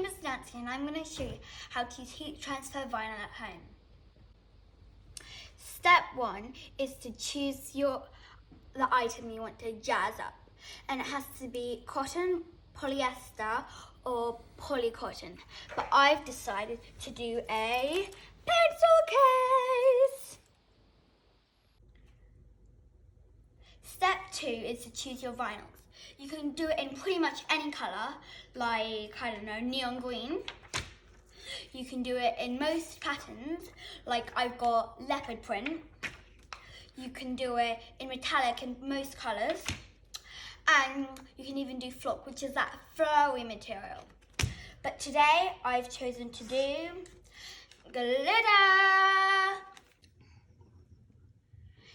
is Nancy and I'm going to show you how to use heat transfer vinyl at home. Step 1 is to choose the item you want to jazz up, and it has to be cotton, polyester or polycotton, but I've decided to do a pencil case. Step 2 is to choose your vinyls. You can do it in pretty much any colour, like, I don't know, neon green. You can do it in most patterns, like I've got leopard print. You can do it in metallic in most colours. And you can even do flock, which is that flowy material. But today I've chosen to do glitter.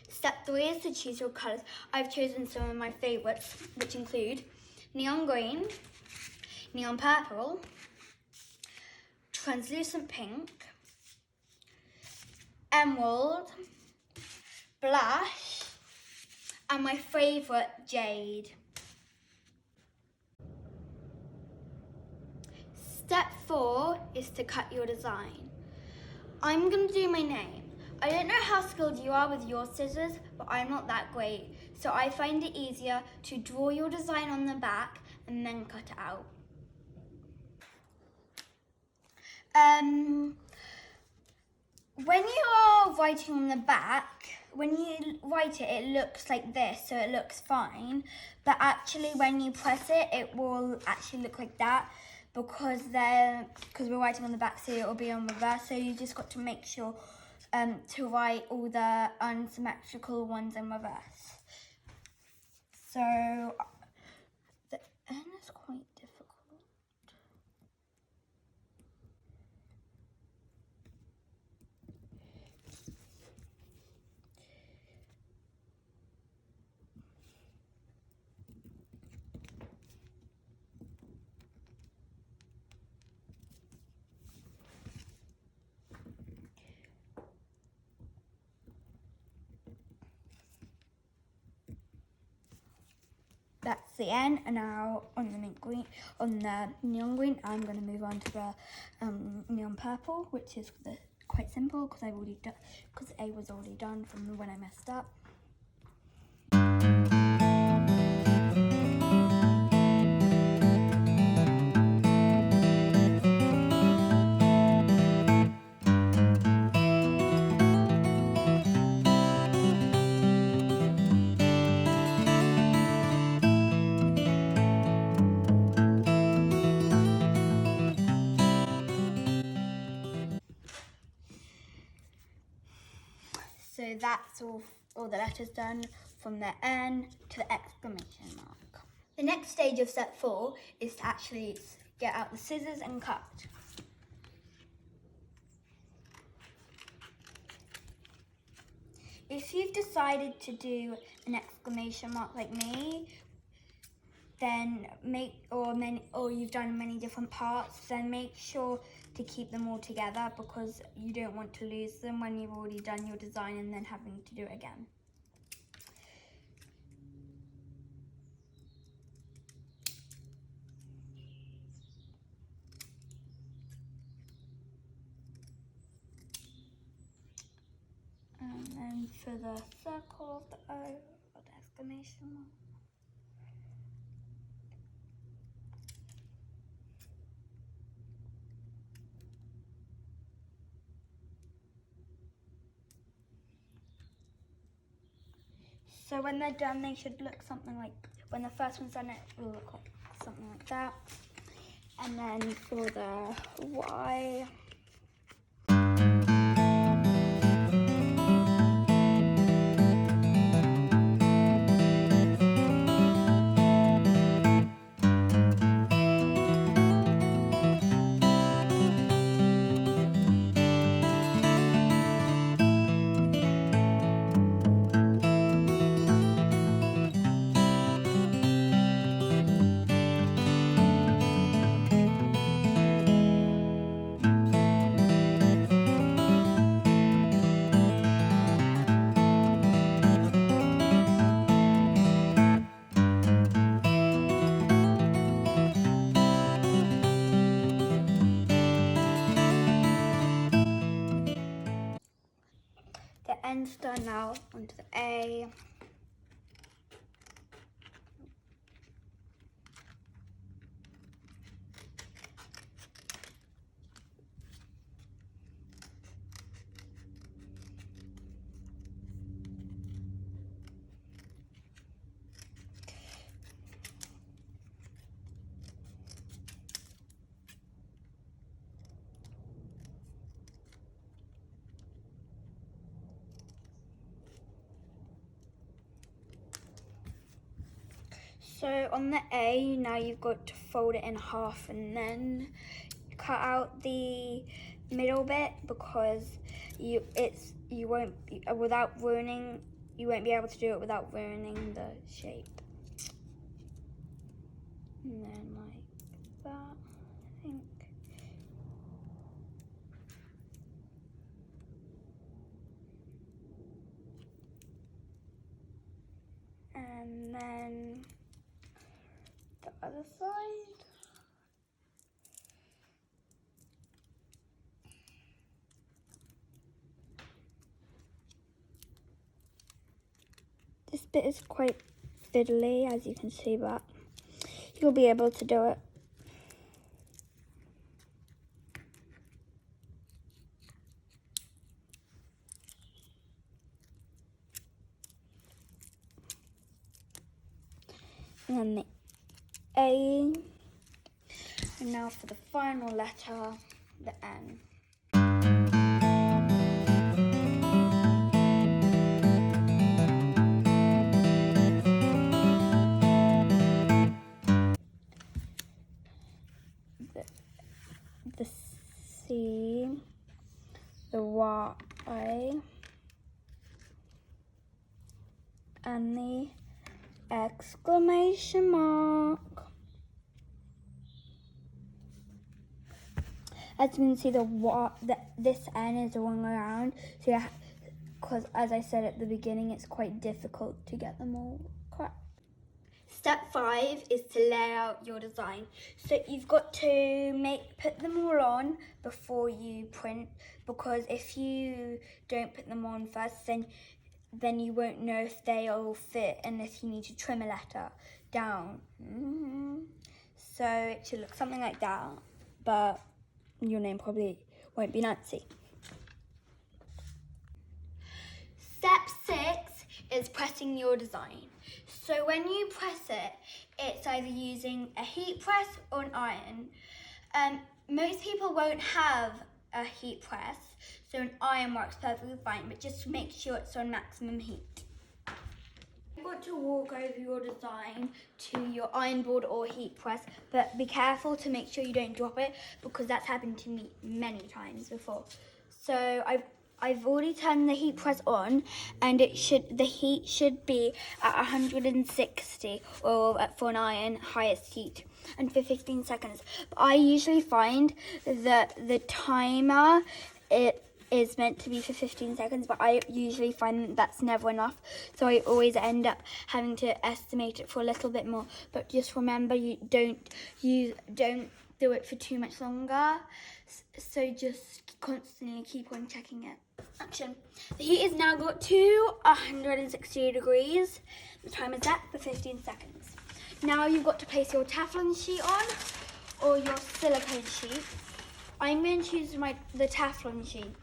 Step 3 is to choose your colours. I've chosen some of my favourites, which include neon green, neon purple, translucent pink, emerald, blush, and my favourite, jade. Step 4 is to cut your design. I'm going to do my name. I don't know how skilled you are with your scissors, but I'm not that great. So I find it easier to draw your design on the back and then cut it out. When you're writing on the back, when you write it, it looks like this, so it looks fine. But actually, when you press it, it will actually look like that because we're writing on the back, so it will be on reverse. So you just got to make sure to write all the unsymmetrical ones in reverse. So the N is quite difficult. That's the N, and now on the neon green, I'm going to move on to the neon purple, which is quite simple because A was already done from when I messed up. So that's all the letters done from the N to the exclamation mark. The next stage of step 4 is to actually get out the scissors and cut. If you've decided to do an exclamation mark like me, then or you've done many different parts, then make sure to keep them all together because you don't want to lose them when you've already done your design and then having to do it again. And then for the circle of the O, or the exclamation mark. So when they're done, they should look something like, when the first one's done, it will look like something like that. And then for the Y, N's done now, onto the A. So on the A, now you've got to fold it in half and then cut out the middle bit, because you won't be able to do it without ruining the shape. And then like that, I think. And then the other side. This bit is quite fiddly, as you can see, but you'll be able to do it. And then the A. And now for the final letter, the N. The C, the Y, and the exclamation mark. As you can see, this N is the wrong way around. So because as I said at the beginning, it's quite difficult to get them all correct. Step 5 is to lay out your design. So you've got to put them all on before you print, because if you don't put them on first, then you won't know if they all fit and if you need to trim a letter down. So it should look something like that, but your name probably won't be Nancy. Step 6 is pressing your design. So when you press it, it's either using a heat press or an iron. Most people won't have a heat press, so an iron works perfectly fine, but just make sure it's on maximum heat. You've got to walk over your design to your iron board or heat press, but be careful to make sure you don't drop it, because that's happened to me many times before. So I've already turned the heat press on, and the heat should be at 160, or for an iron, highest heat, and for 15 seconds. But I usually find that the timer, it is meant to be for 15 seconds, but I usually find that's never enough. So I always end up having to estimate it for a little bit more. But just remember, you don't do it for too much longer. So just constantly keep on checking it. Action. The heat is now got to 160 degrees. The timer is set for 15 seconds. Now you've got to place your Teflon sheet on, or your silicone sheet. I'm going to choose the Teflon sheet.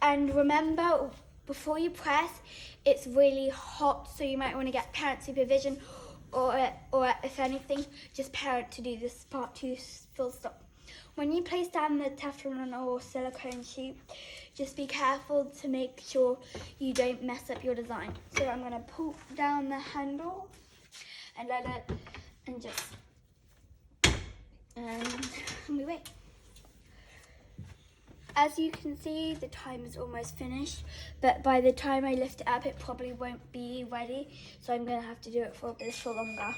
And remember, before you press, it's really hot, so you might want to get parent supervision, or if anything, just parent to do this part 2 full stop. When you place down the Teflon or silicone sheet, just be careful to make sure you don't mess up your design. So I'm going to pull down the handle and let it, and we wait. As you can see, the time is almost finished, but by the time I lift it up, it probably won't be ready, so I'm going to have to do it for a little longer.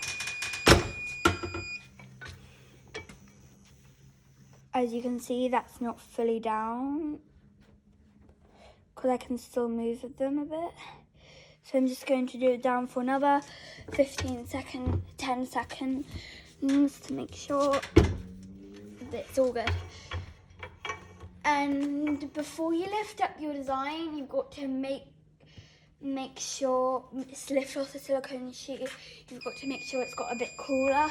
As you can see, that's not fully down, because I can still move them a bit. So I'm just going to do it down for another 10 seconds to make sure that it's all good. And before you lift up your design, you've got to make sure, lift off the silicone sheet, you've got to make sure it's got a bit cooler.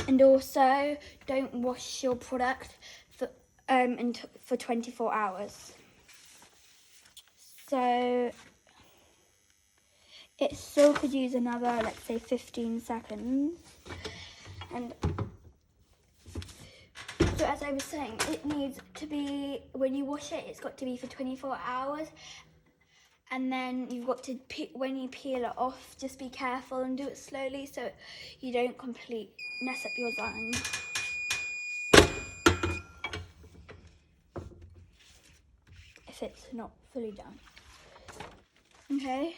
And also, don't wash your product for 24 hours. So it still could use another, let's say, 15 seconds. And so as I was saying, it needs to be, when you wash it, it's got to be for 24 hours. And then you've got to, when you peel it off, just be careful and do it slowly so you don't mess up your design. If it's not fully done. Okay.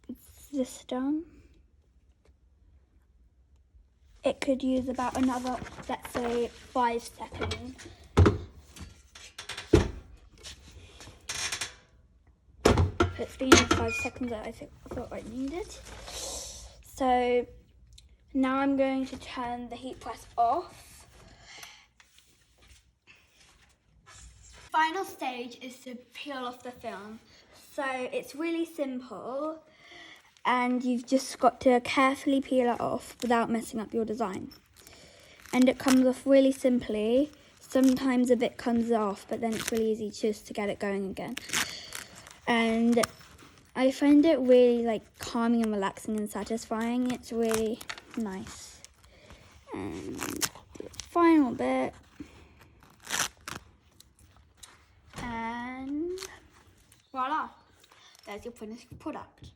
It's this done. It could use about another, let's say, 5 seconds. It's been 5 seconds that I thought I needed. So now I'm going to turn the heat press off. Final stage is to peel off the film. So it's really simple, and you've just got to carefully peel it off without messing up your design. And it comes off really simply. Sometimes a bit comes off, but then it's really easy just to get it going again. And I find it really calming and relaxing and satisfying. It's really nice. And the final bit. And voila, there's your finished product.